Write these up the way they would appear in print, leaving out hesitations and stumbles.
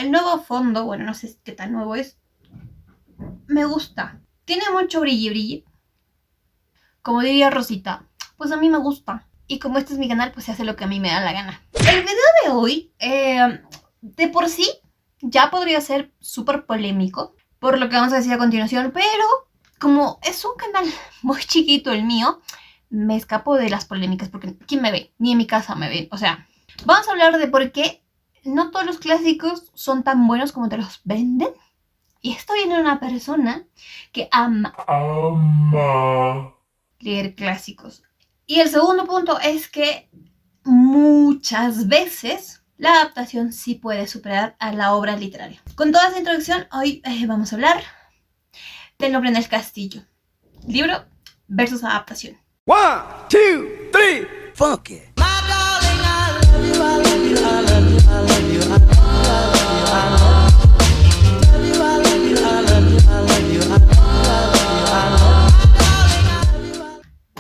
el nuevo fondo, bueno, no sé qué tan nuevo es, me gusta. Tiene mucho brilli. Como diría Rosita, pues a mí me gusta. Y como este es mi canal, pues se hace lo que a mí me da la gana. El video de hoy, de por sí, ya podría ser súper polémico, por lo que vamos a decir a continuación, pero como es un canal muy chiquito el mío, me escapo de las polémicas, porque ¿quién me ve? Ni en mi casa me ven. O sea, vamos a hablar de por qué no todos los clásicos son tan buenos como te los venden. Y esto viene de una persona que ama leer clásicos. Y el segundo punto es que muchas veces la adaptación sí puede superar a la obra literaria. Con toda esta introducción, hoy vamos a hablar del Nombre en el Castillo. Libro versus adaptación. 1, 2, 3, funk it.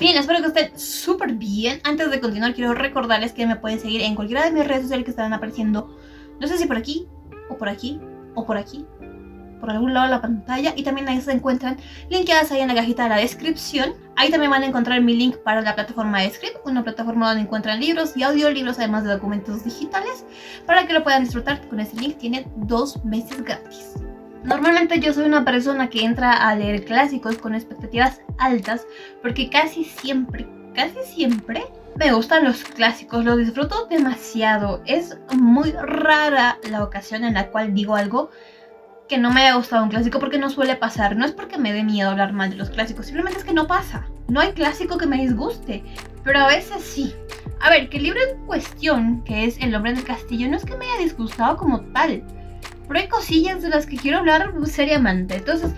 Bien, espero que estén súper bien. Antes de continuar, quiero recordarles que me pueden seguir en cualquiera de mis redes sociales que estarán apareciendo. No sé si por aquí, o por aquí, o por aquí, por algún lado de la pantalla. Y también ahí se encuentran linkeadas ahí en la cajita de la descripción. Ahí también van a encontrar mi link para la plataforma de Script, una plataforma donde encuentran libros y audiolibros, además de documentos digitales, para que lo puedan disfrutar. Con ese link tienen 2 meses gratis. Normalmente yo soy una persona que entra a leer clásicos con expectativas altas porque casi siempre me gustan los clásicos, los disfruto demasiado. Es muy rara la ocasión en la cual digo algo que no me haya gustado un clásico, porque no suele pasar. No es porque me dé miedo hablar mal de los clásicos, simplemente es que no pasa. No hay clásico que me disguste, pero a veces sí. A ver, que el libro en cuestión, que es El Nombre en el Castillo, no es que me haya disgustado como tal, pero hay cosillas de las que quiero hablar seriamente. Entonces,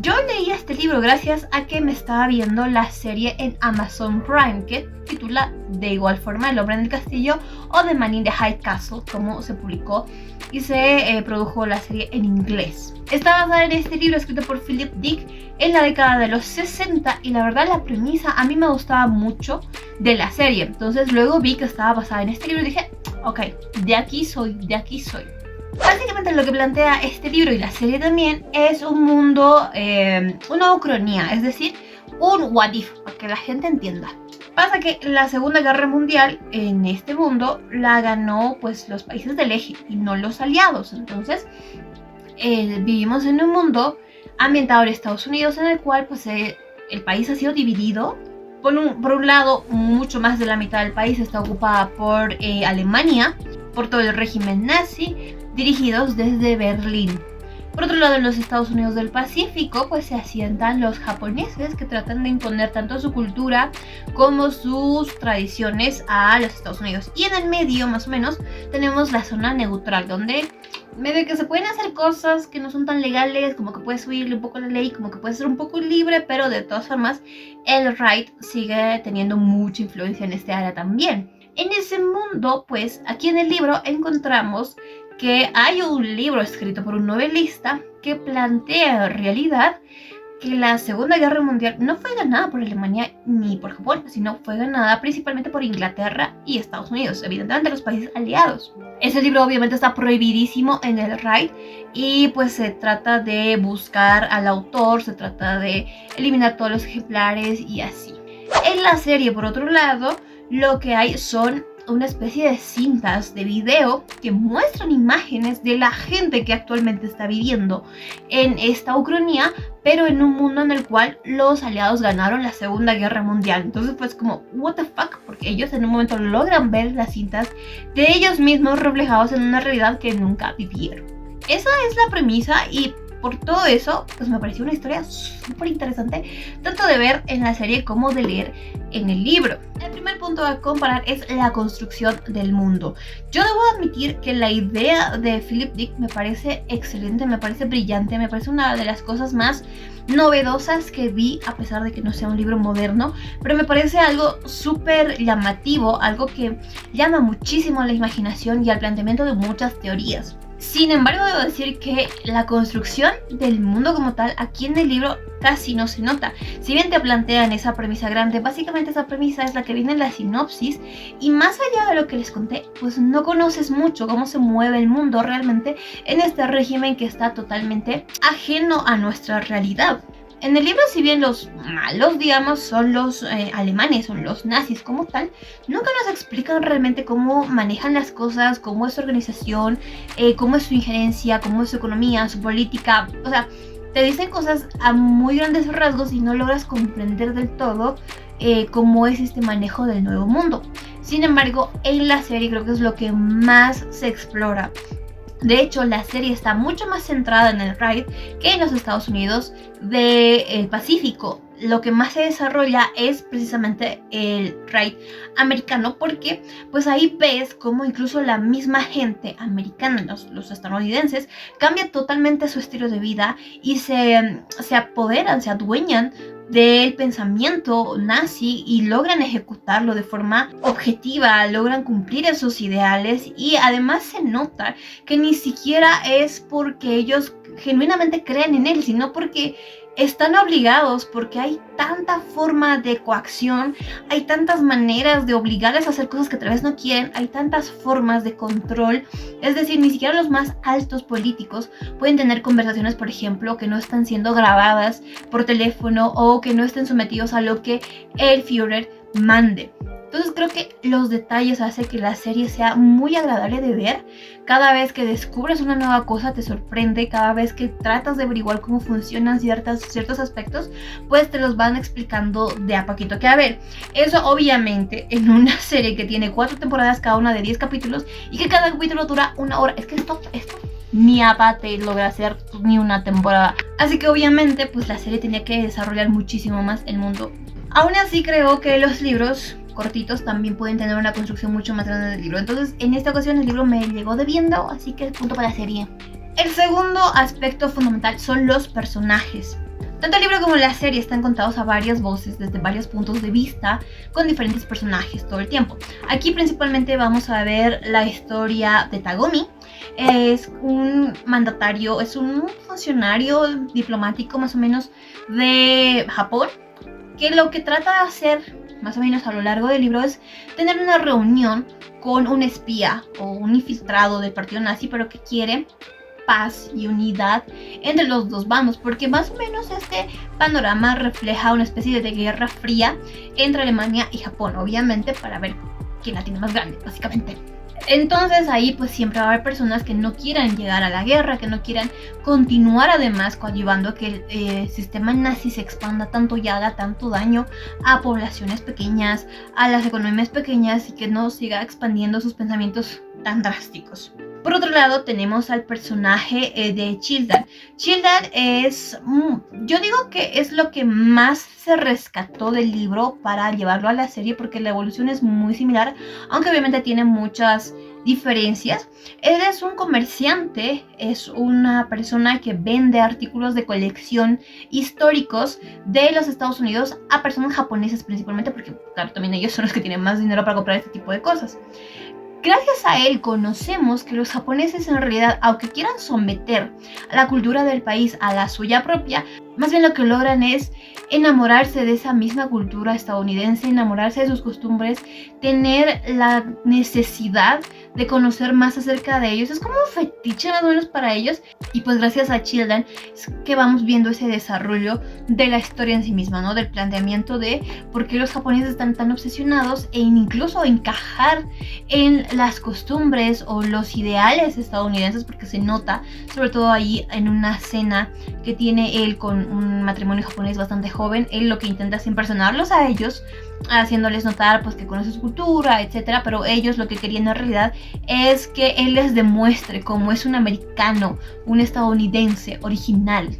yo leí este libro gracias a que me estaba viendo la serie en Amazon Prime, que titula de igual forma El Hombre en el Castillo o The Man in the High Castle, como se publicó y se produjo la serie en inglés. Está basada en este libro escrito por Philip Dick en la década de los 60, y la verdad la premisa a mí me gustaba mucho de la serie. Entonces luego vi que estaba basada en este libro y dije, ok, de aquí soy. Básicamente lo que plantea este libro y la serie también es un mundo, una ucronía, es decir, un what if, para que la gente entienda. Pasa que la Segunda Guerra Mundial en este mundo la ganó pues los países del eje y no los aliados. Entonces vivimos en un mundo ambientado en Estados Unidos, en el cual pues el país ha sido dividido. Por un lado, mucho más de la mitad del país está ocupada por Alemania, por todo el régimen nazi, dirigidos desde Berlín. Por otro lado, en los Estados Unidos del Pacífico, pues se asientan los japoneses, que tratan de imponer tanto su cultura como sus tradiciones a los Estados Unidos. Y en el medio, más o menos, tenemos la zona neutral, donde medio que se pueden hacer cosas que no son tan legales, como que puedes subirle un poco la ley, como que puedes ser un poco libre, pero de todas formas, el right sigue teniendo mucha influencia en este área también. En ese mundo, pues, aquí en el libro encontramos que hay un libro escrito por un novelista que plantea en realidad que la Segunda Guerra Mundial no fue ganada por Alemania ni por Japón, sino fue ganada principalmente por Inglaterra y Estados Unidos, evidentemente los países aliados. Ese libro obviamente está prohibidísimo en el RAID y pues se trata de buscar al autor, se trata de eliminar todos los ejemplares y así. En la serie, por otro lado, lo que hay son una especie de cintas de video que muestran imágenes de la gente que actualmente está viviendo en esta ucronía, pero en un mundo en el cual los aliados ganaron la Segunda Guerra Mundial. Entonces pues como, what the fuck, porque ellos en un momento logran ver las cintas de ellos mismos reflejados en una realidad que nunca vivieron. Esa es la premisa, y por todo eso, pues me pareció una historia súper interesante, tanto de ver en la serie como de leer en el libro. El primer punto a comparar es la construcción del mundo. Yo debo admitir que la idea de Philip Dick me parece excelente, me parece brillante, me parece una de las cosas más novedosas que vi, a pesar de que no sea un libro moderno, pero me parece algo súper llamativo, algo que llama muchísimo a la imaginación y al planteamiento de muchas teorías. Sin embargo, debo decir que la construcción del mundo como tal aquí en el libro casi no se nota. Si bien te plantean esa premisa grande, básicamente esa premisa es la que viene en la sinopsis, y más allá de lo que les conté, pues no conoces mucho cómo se mueve el mundo realmente en este régimen que está totalmente ajeno a nuestra realidad. En el libro, si bien los malos, digamos, son los alemanes, son los nazis como tal, nunca nos explican realmente cómo manejan las cosas, cómo es su organización, cómo es su injerencia, cómo es su economía, su política. O sea, te dicen cosas a muy grandes rasgos y no logras comprender del todo cómo es este manejo del nuevo mundo. Sin embargo, en la serie creo que es lo que más se explora. De hecho, la serie está mucho más centrada en el raid que en los Estados Unidos del Pacífico. Lo que más se desarrolla es precisamente el raid americano, porque pues ahí ves cómo incluso la misma gente americana, los estadounidenses, cambia totalmente su estilo de vida y se apoderan, se adueñan del pensamiento nazi y logran ejecutarlo de forma objetiva, logran cumplir esos ideales, y además se nota que ni siquiera es porque ellos genuinamente creen en él, sino porque están obligados, porque hay tanta forma de coacción, hay tantas maneras de obligarles a hacer cosas que tal vez no quieren, hay tantas formas de control. Es decir, ni siquiera los más altos políticos pueden tener conversaciones, por ejemplo, que no están siendo grabadas por teléfono o que no estén sometidos a lo que el Führer mande. Entonces creo que los detalles hacen que la serie sea muy agradable de ver. Cada vez que descubres una nueva cosa te sorprende, cada vez que tratas de averiguar cómo funcionan ciertos aspectos, pues te los van explicando de a poquito. Que a ver, eso obviamente en una serie que tiene 4 temporadas, cada una de 10 capítulos, y que cada capítulo dura 1 hora. Es que esto ni aparte logra hacer ni una temporada. Así que obviamente pues la serie tenía que desarrollar muchísimo más el mundo. Aún así creo que los libros cortitos también pueden tener una construcción mucho más grande del libro. Entonces en esta ocasión el libro me llegó debiendo, así que el punto para la serie. El segundo aspecto fundamental son los personajes. Tanto el libro como la serie están contados a varias voces, desde varios puntos de vista, con diferentes personajes todo el tiempo. Aquí principalmente vamos a ver la historia de Tagumi. Es un mandatario, es un funcionario diplomático más o menos de Japón, que lo que trata de hacer más o menos a lo largo del libro es tener una reunión con un espía o un infiltrado del partido nazi, pero que quiere paz y unidad entre los dos bandos, porque más o menos este panorama refleja una especie de guerra fría entre Alemania y Japón, obviamente para ver quién la tiene más grande, básicamente. Entonces ahí pues siempre va a haber personas que no quieran llegar a la guerra, que no quieran continuar además coadyuvando a que el sistema nazi se expanda tanto y haga tanto daño a poblaciones pequeñas, a las economías pequeñas, y que no siga expandiendo sus pensamientos tan drásticos. Por otro lado tenemos al personaje de Childan. Childan es, yo digo que es lo que más se rescató del libro para llevarlo a la serie, porque la evolución es muy similar, aunque obviamente tiene muchas diferencias. Él es un comerciante, es una persona que vende artículos de colección históricos de los Estados Unidos a personas japonesas principalmente, porque claro, también ellos son los que tienen más dinero para comprar este tipo de cosas. Gracias a él conocemos que los japoneses en realidad, aunque quieran someter a la cultura del país a la suya propia, más bien lo que logran es enamorarse de esa misma cultura estadounidense, enamorarse de sus costumbres, tener la necesidad de conocer más acerca de ellos. Es como un fetiche más o menos para ellos, y pues gracias a Childan es que vamos viendo ese desarrollo de la historia en sí misma, ¿no? Del planteamiento de por qué los japoneses están tan obsesionados en incluso encajar en las costumbres o los ideales estadounidenses, porque se nota sobre todo ahí en una cena que tiene él con un matrimonio japonés bastante joven. Él lo que intenta es impresionarlos a ellos, haciéndoles notar pues que conoce su cultura, etcétera, pero ellos lo que querían en realidad es que él les demuestre cómo es un americano, un estadounidense original.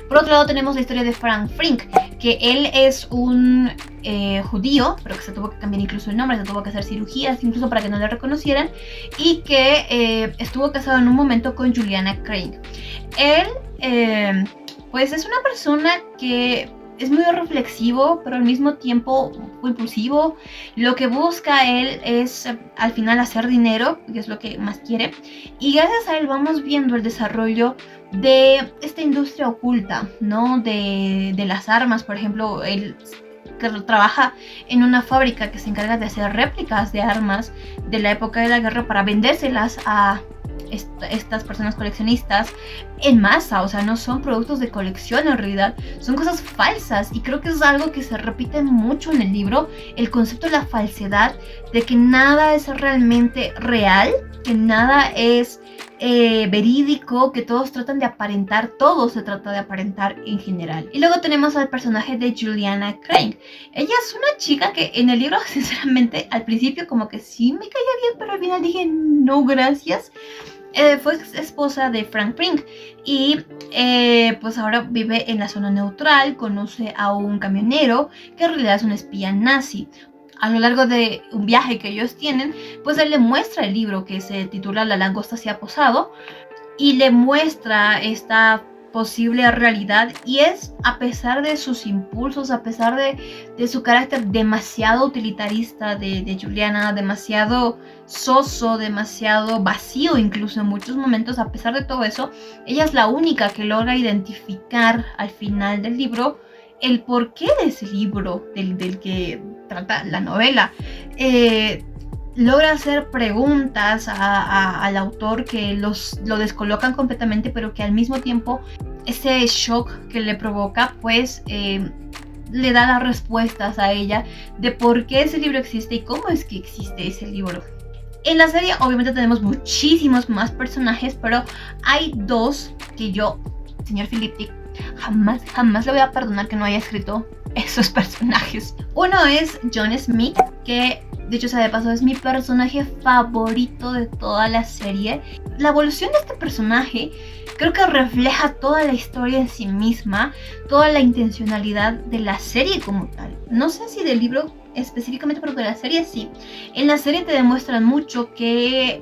Por otro lado tenemos la historia de Frank Frink, que él es un judío, pero que se tuvo que cambiar incluso el nombre, se tuvo que hacer cirugías incluso para que no le reconocieran, y que estuvo casado en un momento con Juliana Craig. Él pues es una persona que es muy reflexivo, pero al mismo tiempo muy impulsivo. Lo que busca él es al final hacer dinero, que es lo que más quiere. Y gracias a él vamos viendo el desarrollo de esta industria oculta, ¿no? De las armas, por ejemplo, él que trabaja en una fábrica que se encarga de hacer réplicas de armas de la época de la guerra para vendérselas a estas personas coleccionistas en masa. O sea, no son productos de colección en realidad, son cosas falsas, y creo que es algo que se repite mucho en el libro, el concepto de la falsedad, de que nada es realmente real, que nada es verídico, que todos tratan de aparentar, todo se trata de aparentar en general. Y luego tenemos al personaje de Juliana Craig. Ella es una chica que en el libro, sinceramente, al principio como que sí me caía bien, pero al final dije no gracias. Fue esposa de Frank Pring y pues ahora vive en la zona neutral, conoce a un camionero que en realidad es un espía nazi. A lo largo de un viaje que ellos tienen, pues él le muestra el libro que se titula La langosta se ha posado y le muestra esta posible realidad, y es a pesar de sus impulsos, a pesar de su carácter demasiado utilitarista de Juliana, demasiado soso, demasiado vacío incluso en muchos momentos. A pesar de todo eso, ella es la única que logra identificar al final del libro el porqué de ese libro del que trata la novela. Logra hacer preguntas al autor que lo descolocan completamente, pero que al mismo tiempo ese shock que le provoca pues le da las respuestas a ella de por qué ese libro existe y cómo es que existe ese libro. En la serie obviamente tenemos muchísimos más personajes, pero hay dos que yo, señor Philip Dick, jamás le voy a perdonar que no haya escrito esos personajes. Uno es John Smith, que dicho sea de paso es mi personaje favorito de toda la serie. La evolución de este personaje creo que refleja toda la historia en sí misma, toda la intencionalidad de la serie como tal. No sé si del libro específicamente, pero de la serie sí. En la serie te demuestran mucho que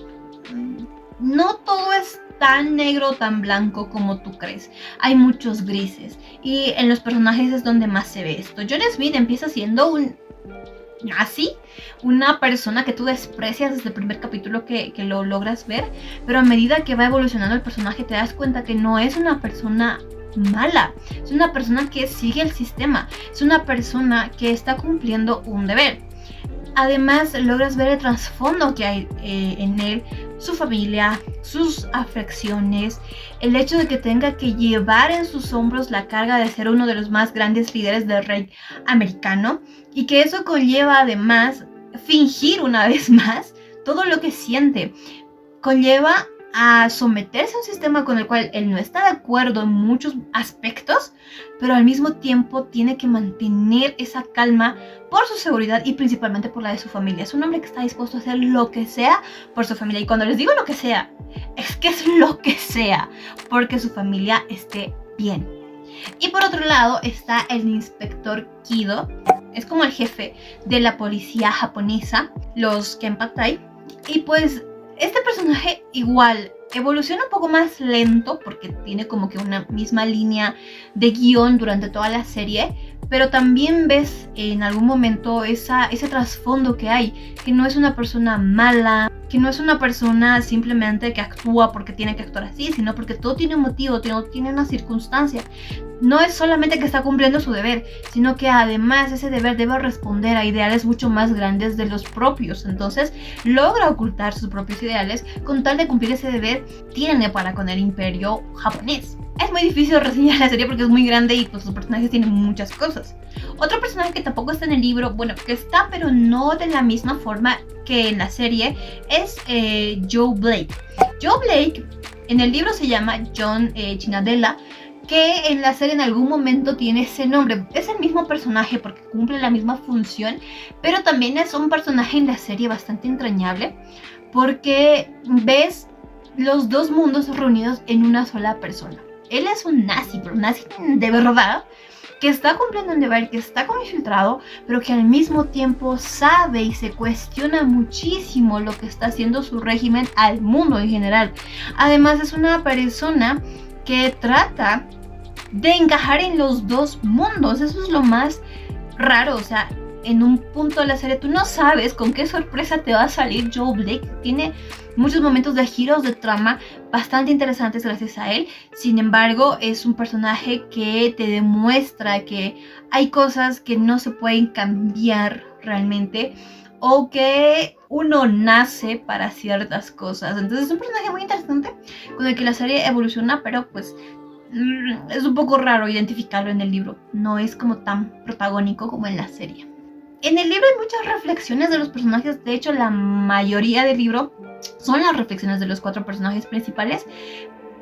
no todo es tan negro, tan blanco como tú crees. Hay muchos grises y en los personajes es donde más se ve esto. John Smith empieza siendo un nazi, una persona que tú desprecias desde el primer capítulo que lo logras ver, pero a medida que va evolucionando el personaje te das cuenta que no es una persona mala, es una persona que sigue el sistema, es una persona que está cumpliendo un deber. Además logras ver el trasfondo que hay en él, su familia, sus afecciones, el hecho de que tenga que llevar en sus hombros la carga de ser uno de los más grandes líderes del rey americano, y que eso conlleva además fingir una vez más todo lo que siente. Conlleva a someterse a un sistema con el cual él no está de acuerdo en muchos aspectos, pero al mismo tiempo tiene que mantener esa calma por su seguridad y principalmente por la de su familia. Es un hombre que está dispuesto a hacer lo que sea por su familia, y cuando les digo lo que sea, es que es lo que sea, porque su familia esté bien. Y por otro lado está el inspector Kido, es como el jefe de la policía japonesa, los Kenpatai, y pues este personaje igual evoluciona un poco más lento porque tiene como que una misma línea de guión durante toda la serie, pero también ves en algún momento ese trasfondo que hay, que no es una persona mala, que no es una persona simplemente que actúa porque tiene que actuar así, sino porque todo tiene un motivo, tiene una circunstancia. No es solamente que está cumpliendo su deber, sino que además ese deber debe responder a ideales mucho más grandes de los propios. Entonces logra ocultar sus propios ideales con tal de cumplir ese deber tiene para con el imperio japonés. Es muy difícil reseñar la serie porque es muy grande y pues los personajes tienen muchas cosas. Otro personaje que tampoco está en el libro, bueno, que está pero no de la misma forma que en la serie, es Joe Blake. Joe Blake en el libro se llama John Chinadella, que en la serie en algún momento tiene ese nombre. Es el mismo personaje porque cumple la misma función, pero también es un personaje en la serie bastante entrañable porque ves los dos mundos reunidos en una sola persona. Él es un nazi, pero un nazi de verdad, que está cumpliendo un deber, que está como infiltrado, pero que al mismo tiempo sabe y se cuestiona muchísimo lo que está haciendo su régimen al mundo en general. Además es una persona que trata de encajar en los dos mundos. Eso es lo más raro, o sea, en un punto de la serie tú no sabes con qué sorpresa te va a salir Joe Blake. Tiene muchos momentos de giros de trama bastante interesantes gracias a él. Sin embargo, es un personaje que te demuestra que hay cosas que no se pueden cambiar realmente, o que uno nace para ciertas cosas. Entonces es un personaje muy interesante con el que la serie evoluciona, pero pues es un poco raro identificarlo en el libro. No es como tan protagónico como en la serie. En el libro hay muchas reflexiones de los personajes. De hecho, la mayoría del libro son las reflexiones de los 4 personajes principales,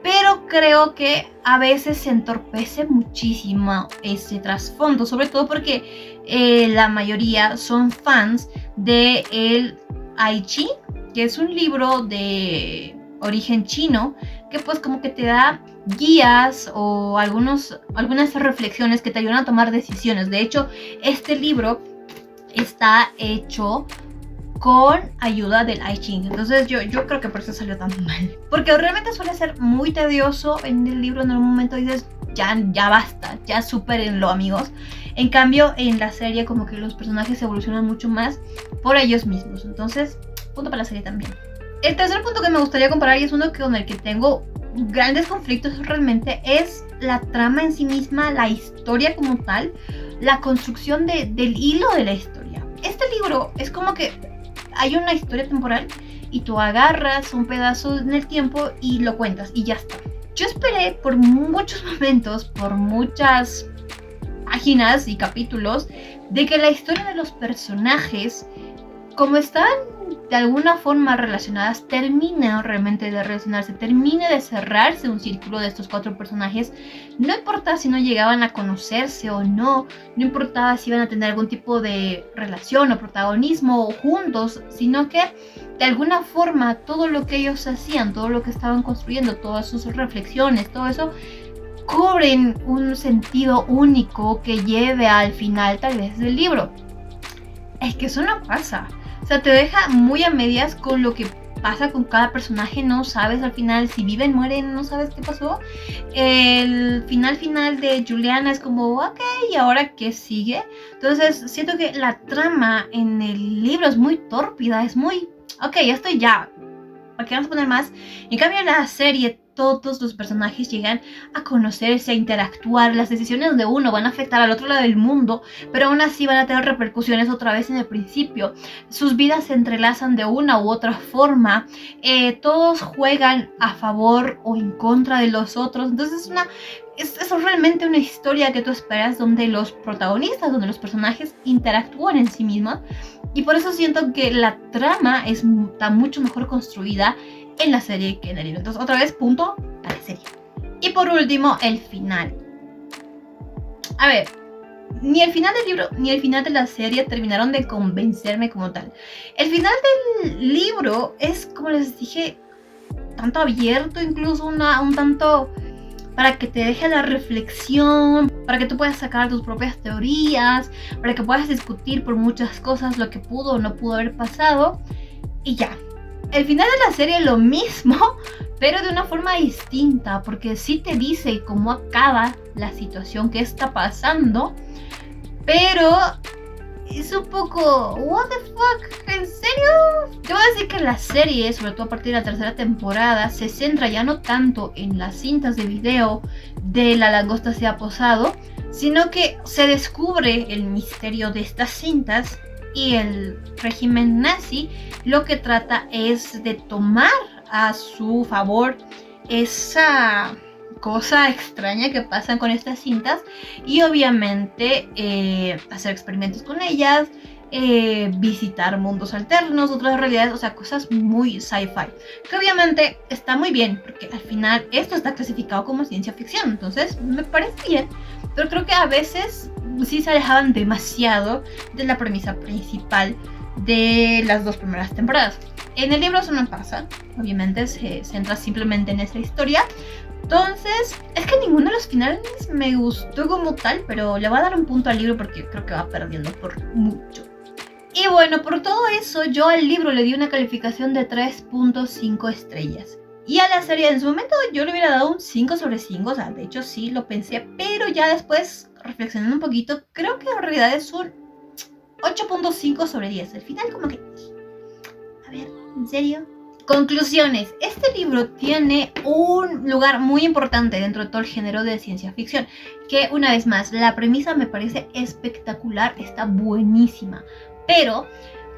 pero creo que a veces se entorpece muchísimo ese trasfondo, sobre todo porque la mayoría son fans de el I Ching, que es un libro de origen chino que pues como que te da guías o algunas reflexiones que te ayudan a tomar decisiones. De hecho, este libro está hecho con ayuda del I Ching. Entonces yo creo que por eso salió tan mal, porque realmente suele ser muy tedioso en el libro. En algún momento dices, ya basta, ya supérenlo, amigos. En cambio, en la serie como que los personajes evolucionan mucho más por ellos mismos. Entonces, punto para la serie también. El tercer punto que me gustaría comparar, y es uno con el que tengo grandes conflictos realmente, es la trama en sí misma, la historia como tal, la construcción del hilo de la historia. Este libro es como que hay una historia temporal y tú agarras un pedazo en el tiempo y lo cuentas y ya está. Yo esperé por muchos momentos, por muchas páginas y capítulos, de que la historia de los personajes, como están de alguna forma relacionadas, termine realmente de relacionarse, termine de cerrarse un círculo de estos 4 personajes. No importa si no llegaban a conocerse o no, no importaba si iban a tener algún tipo de relación o protagonismo juntos, sino que de alguna forma todo lo que ellos hacían, todo lo que estaban construyendo, todas sus reflexiones, todo eso cubren un sentido único que lleve al final tal vez del libro. Es que eso no pasa. O sea, te deja muy a medias con lo que pasa con cada personaje. No sabes al final si viven, mueren, no sabes qué pasó. El final de Juliana es como, ok, ¿y ahora qué sigue? Entonces siento que la trama en el libro es muy tórpida, es muy, ok, ya estoy ya. ¿Para qué vamos a poner más? En cambio en la serie todos los personajes llegan a conocerse, a interactuar. Las decisiones de uno van a afectar al otro lado del mundo, pero aún así van a tener repercusiones otra vez en el principio. Sus vidas se entrelazan de una u otra forma. Todos juegan a favor o en contra de los otros. Entonces es realmente una historia que tú esperas, donde los protagonistas, donde los personajes interactúan en sí mismos. Y por eso siento que la trama está mucho mejor construida en la serie que en el libro. Entonces, otra vez, punto a la serie. Y por último, el final. A ver, ni el final del libro ni el final de la serie terminaron de convencerme como tal. El final del libro es, como les dije, tanto abierto, incluso un tanto para que te deje la reflexión, para que tú puedas sacar tus propias teorías, para que puedas discutir por muchas cosas lo que pudo o no pudo haber pasado, y ya. El final de la serie es lo mismo, pero de una forma distinta, porque sí te dice cómo acaba la situación que está pasando, pero es un poco, what the fuck, ¿en serio? Te voy a decir que la serie, sobre todo a partir de la 3ª temporada, se centra ya no tanto en las cintas de video de La langosta se ha posado, sino que se descubre el misterio de estas cintas. Y el régimen nazi lo que trata es de tomar a su favor esa cosa extraña que pasan con estas cintas y obviamente hacer experimentos con ellas, visitar mundos alternos, otras realidades, o sea, cosas muy sci-fi, que obviamente está muy bien, porque al final esto está clasificado como ciencia ficción, entonces me parece bien, pero creo que a veces sí se alejaban demasiado de la premisa principal de las 2 primeras temporadas. En el libro eso no pasa, obviamente se centra simplemente en esa historia. Entonces, es que ninguno de los finales me gustó como tal, pero le voy a dar un punto al libro porque creo que va perdiendo por mucho. Y bueno, por todo eso, yo al libro le di una calificación de 3.5 estrellas. Y a la serie en su momento yo le hubiera dado un 5 sobre 5, o sea, de hecho sí lo pensé, pero ya después, reflexionando un poquito, creo que en realidad es un 8.5 sobre 10. Al final como que... A ver, ¿en serio? Conclusiones. Este libro tiene un lugar muy importante dentro de todo el género de ciencia ficción, que una vez más, la premisa me parece espectacular, está buenísima, pero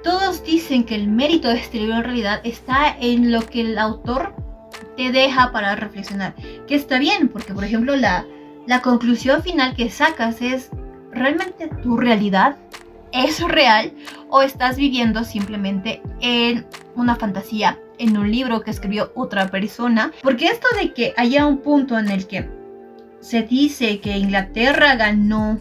todos dicen que el mérito de este libro en realidad está en lo que el autor te deja para reflexionar, que está bien, porque por ejemplo la conclusión final que sacas es: ¿realmente tu realidad es real o estás viviendo simplemente en una fantasía, en un libro que escribió otra persona? Porque esto de que haya un punto en el que se dice que Inglaterra ganó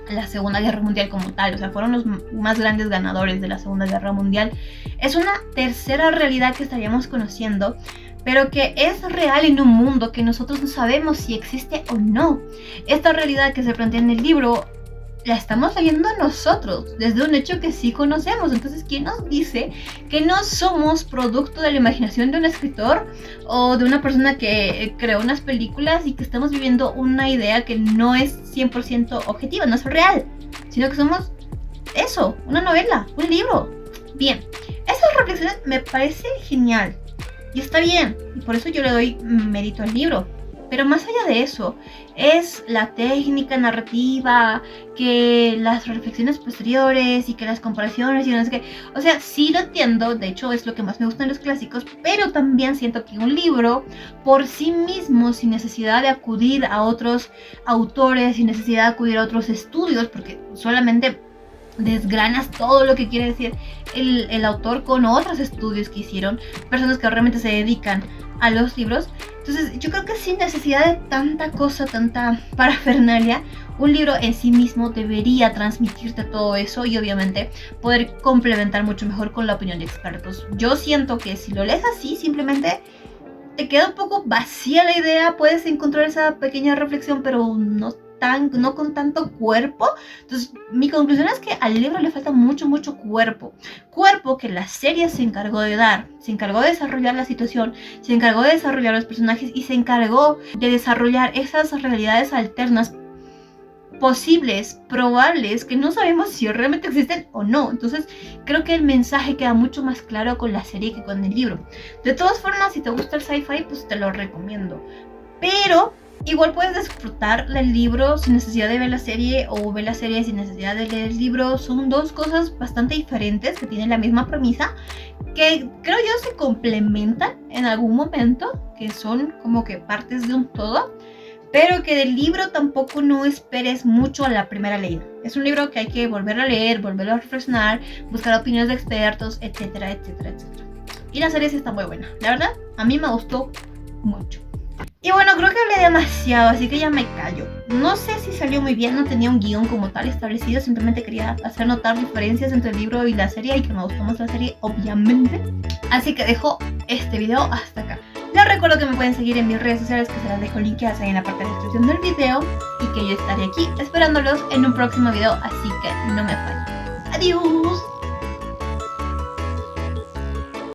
la Segunda Guerra Mundial como tal, o sea, fueron los más grandes ganadores de la Segunda Guerra Mundial, es una tercera realidad que estaríamos conociendo, pero que es real en un mundo que nosotros no sabemos si existe o no. Esta realidad que se plantea en el libro la estamos leyendo nosotros, desde un hecho que sí conocemos. Entonces, ¿quién nos dice que no somos producto de la imaginación de un escritor o de una persona que creó unas películas y que estamos viviendo una idea que no es 100% objetiva, no es real, sino que somos eso, una novela, un libro? Bien, esas reflexiones me parece genial y está bien, y por eso yo le doy mérito al libro. Pero más allá de eso, es la técnica narrativa, que las reflexiones posteriores y que las comparaciones y no sé qué. O sea, sí lo entiendo, de hecho es lo que más me gusta en los clásicos, pero también siento que un libro por sí mismo, sin necesidad de acudir a otros autores, sin necesidad de acudir a otros estudios, porque solamente desgranas todo lo que quiere decir el autor con otros estudios que hicieron, personas que realmente se dedican a los libros. Entonces yo creo que sin necesidad de tanta cosa, tanta parafernalia, un libro en sí mismo debería transmitirte todo eso y obviamente poder complementar mucho mejor con la opinión de expertos. Yo siento que si lo lees así, simplemente te queda un poco vacía la idea, puedes encontrar esa pequeña reflexión, pero no con tanto cuerpo. Entonces mi conclusión es que al libro le falta mucho cuerpo que la serie se encargó de dar, se encargó de desarrollar la situación, se encargó de desarrollar los personajes y se encargó de desarrollar esas realidades alternas posibles, probables, que no sabemos si realmente existen o no. Entonces creo que el mensaje queda mucho más claro con la serie que con el libro. De todas formas, si te gusta el sci-fi, pues te lo recomiendo, pero igual puedes disfrutar el libro sin necesidad de ver la serie, o ver la serie sin necesidad de leer el libro. Son dos cosas bastante diferentes que tienen la misma premisa, que creo yo se complementan en algún momento, que son como que partes de un todo, pero que del libro tampoco no esperes mucho a la primera leída. Es un libro que hay que volver a leer, volverlo a reflexionar, buscar opiniones de expertos, etcétera, etcétera, etcétera. Y la serie sí está muy buena, la verdad, a mí me gustó mucho. Y bueno, creo que hablé demasiado, así que ya me callo. No sé si salió muy bien, no tenía un guión como tal establecido, simplemente quería hacer notar diferencias entre el libro y la serie, y que me gustó más la serie, obviamente. Así que dejo este video hasta acá. Les recuerdo que me pueden seguir en mis redes sociales, que se las dejo linkeadas ahí en la parte de descripción del video, y que yo estaré aquí esperándolos en un próximo video, así que no me fallen. ¡Adiós!